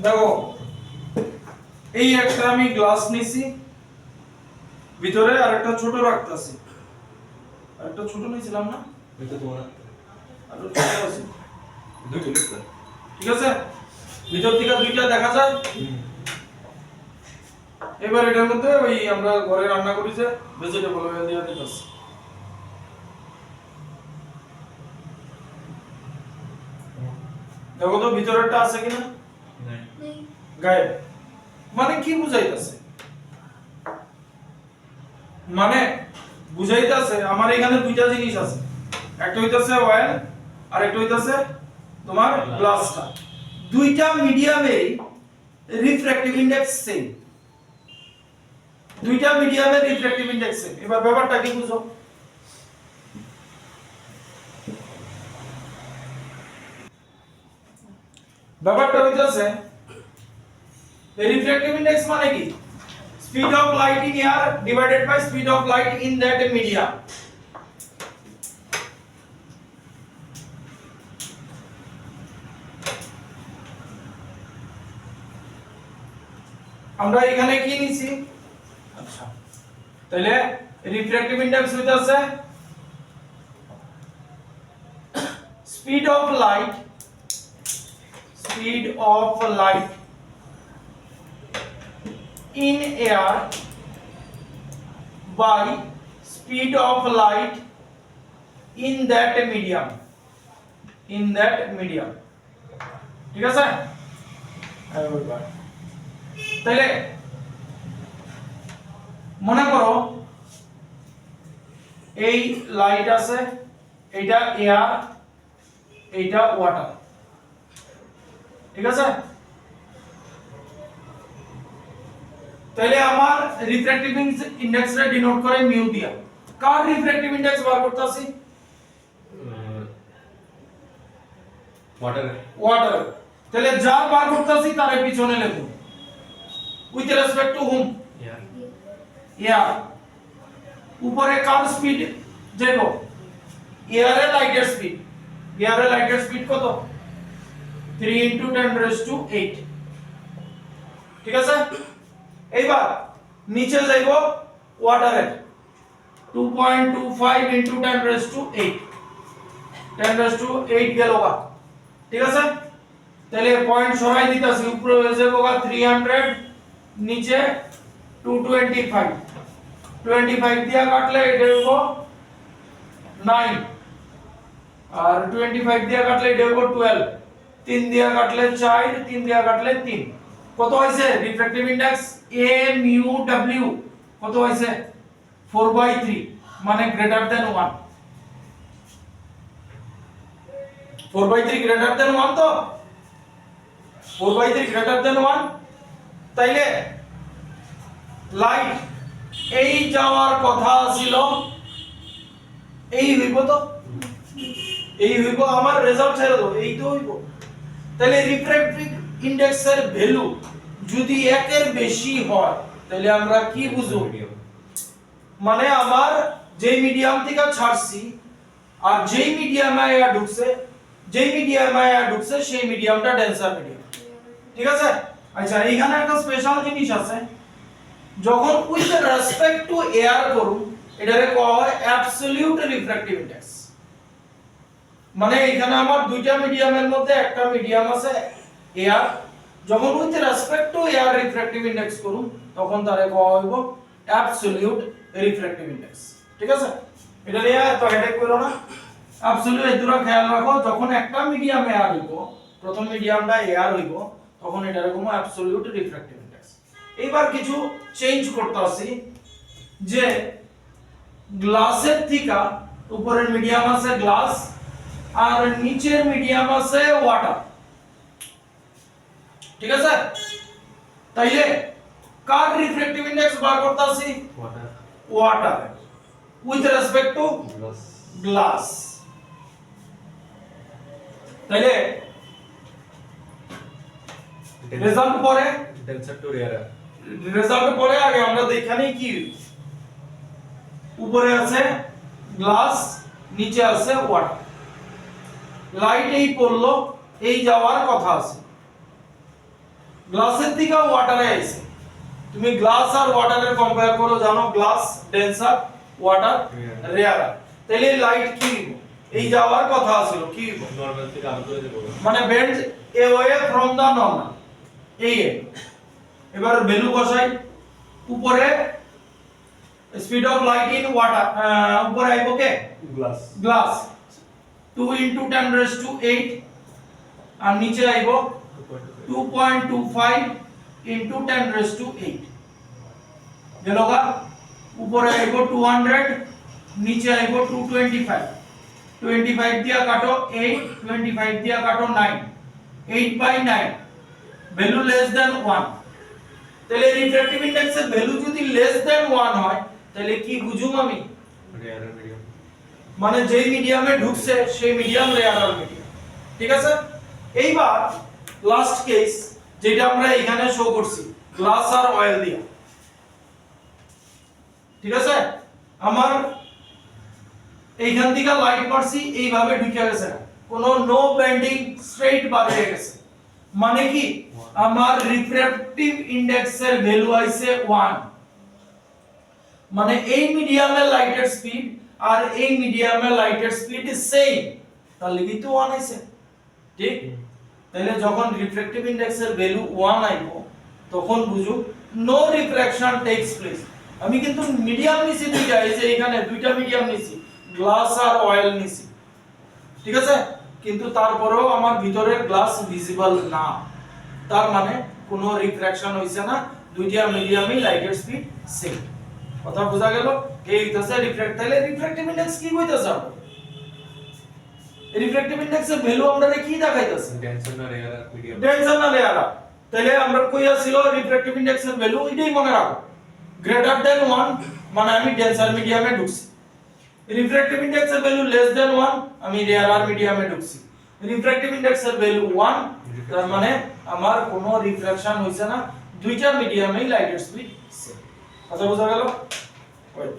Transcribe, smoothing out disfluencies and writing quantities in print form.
দেখো এই একটা আমি গ্লাস নিছি, ভিতরে আরেকটা ছোট রাখতেছি, আরেকটা ছোট নিছিলাম না, এটা তোমার আর ছোট আছে, দুটো লিখতে ঠিক আছে, ভিতর থেকে দুইটা দেখা যায়। এবার এটার মধ্যে ওই আমরা ঘরে রান্না করি যে ভেজিটেবল অয়েল দিয়ে দিতেছি। দেখো তো ভিতরেরটা আছে কিনা, নাই গায়েব। মানে কি বুঝাইতেছে, মানে বুঝাইতেছে আমার এখানে দুইটা জিনিস আছে, একটা হইতাছে অয়েল আর একটা হইতাছে তোমার গ্লাসটা, দুইটা মিডিয়ামে রিফ্র্যাক্টিভ ইনডেক্স সেম, দুইটা মিডিয়ামে রিফ্র্যাক্টিভ ইনডেক্স সেম। এবার ব্যাপারটা কি বুঝো, ব্যাপারটা হইতাছে রিফ্র্যাক্টিভ ইনডেক্স মানে কি, speed of light in air divided by speed of light in that medium. আমরা এখানে কি নিছি, আচ্ছা তাহলে রিফ্র্যাক্টিভ ইনডেক্স হইতাছে speed of light in air by speed of light in that medium, ঠিক আছে। তাহলে মনে করো এই লাইট আছে, এইটা এয়ার, এইটা ওয়াটার, ঠিক আছে। তাহলে আমার রিফ্র্যাক্টিভ ইনডেক্স রে ডিনোট করে মিউ দিয়া, কার রিফ্র্যাক্টিভ ইনডেক্স বার করতেছি, ওয়াটার। তাহলে যা বার করতেছি তার পিছনে লিখুন with respect to hmm, air. উপরে কার স্পিড দেখো, এয়ারে লাইটের স্পিড কত, 3 × 10⁸, ঠিক আছে। এইবার নিচে যাইবো ওয়াটারের 2.25 × 10⁸ গেল গা, ঠিক আছে। তাহলে পয়েন্ট সরাই দিতাছি, উপরে হয়ে যাবে 300, নিচে 225 দিয়া কাটলে এটা হইবো 9, আর 25 দিয়া কাটলে এটা হইবো 12, 3 দিয়া কাটলে 4, 3 দিয়া কাটলে 3, কত হইছে refractive index a mu w কত হইছে 4/3, মানে গ্রেটার দ্যান 1, 4/3 গ্রেটার দ্যান 1, তো 4/3 গ্রেটার দ্যান 1। তাইলে লাইট এই যাওয়ার কথা ছিল, এই হইব, তো এই হইব, আমার রেজাল্ট ছেড়ে দাও, এই তো হইব। তাহলে রিফ্র্যাক্টিভ ইনডেক্সের ভ্যালু যদি 1 এর বেশি হয় তাহলে আমরা কি বুঝব, মানে আমার যেই মিডিয়াম থেকে ছাড়ছি আর যেই মিডিয়ামে ঢুকছে সেই মিডিয়ামটা ডেন্সার মিডিয়াম, ঠিক আছে। আচ্ছা এইখানে একটা স্পেশাল জিনিস আছে, যখন উইথ রেসপেক্ট টু এয়ার করুন এটারে কয় হয় অ্যাবসলিউট রিফ্র্যাক্টিভ ইনডেক্স। মানে এখানে আমার দুইটা মিডিয়ামের মধ্যে একটা মিডিয়াম আছে এয়ার, যখন with respect to air refractive index করুন তখন তারে কয় হইব অ্যাবসলিউট রিফ্র্যাক্টিভ ইনডেক্স, ঠিক আছে। এটা নিয়ে তো হেডেক করো না, অ্যাবসলিউট এদুরা খেয়াল রাখো, যখন একটা মিডিয়াম এয়ার হইব, প্রথম মিডিয়ামটা এয়ার হইব, তখন এটা এরকম অ্যাবসলিউট রিফ্র্যাক্টিভ ইনডেক্স। এইবার কিছু চেঞ্জ করতে আসি, যে গ্লাসের থেকে উপরের মিডিয়াম আছে গ্লাস আর নিচের মিডিয়াম আছে ওয়াটার, ঠিক আছে। তাইলে কার রিফ্র্যাক্টিভ ইনডেক্স বার করতেছি, water with respect to glass. তাইলে রেজাল্ট পরে আগে আমরা দেখানি কি, উপরে আছে গ্লাস, নিচে আছে ওয়াটার, লাইট এই পড়লো, এই যাওয়ার কথা আছে, গ্লাসের থেকে ওয়াটারে আইছে, তুমি গ্লাস আর ওয়াটারের কম্পেয়ার করো, জানো গ্লাস ডেন্সার, ওয়াটার রেয়ারার, তাহলে লাইট কি হইব? এই যাওয়ার কথা ছিল কি হইব? নরমাল থেকে আরো করে দেব মানে bend away from the normal, এই এবার ভ্যালু বসাই, উপরে speed of light in water, উপরে আইব কে glass glass 2 into 10 raised to 8, আর নিচে আইব 2.25 into 10 raised to 8, গেলগা উপরে আইব 200, নিচে আইব 225, 25 দিয়া কাটো 8, 25 দিয়া কাটো 9, 8 by 9, ভ্যালু লেস দ্যান 1, তাহলে রিফ্র্যাক্টিভ ইনডেক্সের ভ্যালু যদি লেস দ্যান 1 হয় তাহলে কি বুঝুম আমি? রেয়ার আর মিডিয়াম মানে যেই মিডিয়ামে ঢুকছে সেই মিডিয়াম রেয়ার আর মিডিয়াম, ঠিক আছে? এইবার লাস্ট কেস যেটা আমরা এখানে শো করছি গ্লাস আর অয়েল দিয়া, ঠিক আছে? আমার এইখান থেকে লাইট মারছি, এইভাবে ঢুকে গেছে, কোনো নো বেন্ডিং, স্ট্রেইট বার হয়ে গেছে, মানে কি আমার রিফ্র্যাক্টিভ ইনডেক্সের ভ্যালু আইছে 1, মানে এই মিডিয়ামে লাইটের স্পিড আর এই মিডিয়ামে লাইটের স্পিড ইজ সেম, তাহলে কি তো 1 আইছে, ঠিক? তাহলে যখন রিফ্র্যাক্টিভ ইনডেক্সের ভ্যালু 1 আইবো তখন বুঝো নো রিফ্রাকশন টেকস প্লেস। আমি কিন্তু মিডিয়াম নিছি দুইটা, এই যে এখানে দুইটা মিডিয়াম নিছি, গ্লাস আর অয়েল নিছি, ঠিক আছে? কিন্তু তারপরেও আমার ভিতরে গ্লাস ভিজিবল না, তার মানে কোনো রিফ্রাকশন হইছে না, দুইটা মিডিয়ামই লাইটের স্পিড সেম। কথা বোঝা গেল? এই হইতাছে রিফ্র্যাক্ট। তাহলে রিফ্র্যাক্টিভ ইনডেক্স কি হইতাছে? রিফ্র্যাক্টিভ ইনডেক্সের ভ্যালু আমরা কি দেখাইতাছে? ডেন্সার না রেয়ার আর মিডিয়াম ডেন্সার না রেয়ার। তাহলে আমরা কইয়া ছিল রিফ্র্যাক্টিভ ইনডেক্সের ভ্যালু এটাই মনে রাখো, গ্রেটার দ্যান 1 মানে আমি ডেন্সার মিডিয়ামে ঢুকছি, রিফ্র্যাক্টিভ ইনডেক্সের ভ্যালু লেস দ্যান 1 আমি রেয়ার আর মিডিয়ামে ঢুকছি, রিফ্র্যাক্টিভ ইনডেক্সের ভ্যালু 1 তার মানে আমার কোনো রিফ্রাকশন হইছে না, দুইটা মিডিয়ামেই লাইটের স্পিড সেম। কথা বোঝা গেল? ওয়েট